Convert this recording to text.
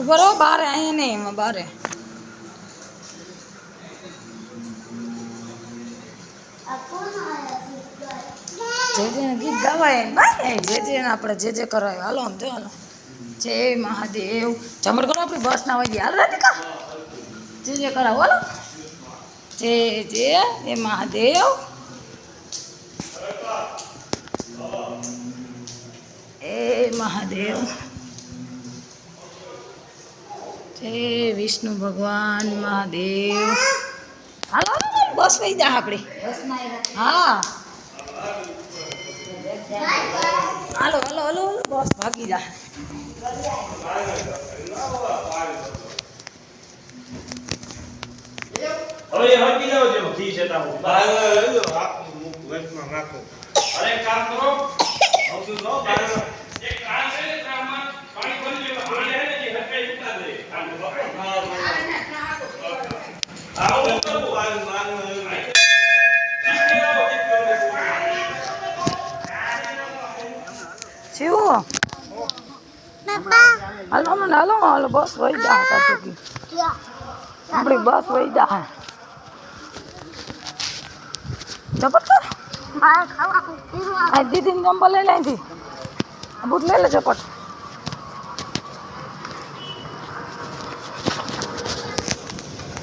ઉભો રહો બારે અહીંયા નહીં એમાં બારે જે ગીત ગાવાય ભાઈ જે આપણે જે કરાય હાલો આમ જો હાલો જય મહાદેવ જમણ કરો આપણી બસ ના હોય હાલ રાધિકા જે કરાવો હાલો જય મહાદેવ મહાદેવ જય વિષ્ણુ ભગવાન મહાદેવ હાલો બસ વહી જા આપણી હા હાલો હાલો હાલો બસ ભાગી જા હવે હકી જાવ જેવો થી છે તા બહાર લઈ લો આખું વેચમાં નાખો અરે કામ કરો આવતું નો બહાર એક કામ છે ને કામમાં પાણી ભરી લે પાણી હે ને જે હકાઈ ઉતા દે કામ આવો તો બહાર માન શિવો હાલો મને હાલો બસ વહી જા આપણી બસ વહી જા ઝપટ કર દીદીને ચંપલ લઈ લે અહીંથી બૂટ લઈ લે ઝપટ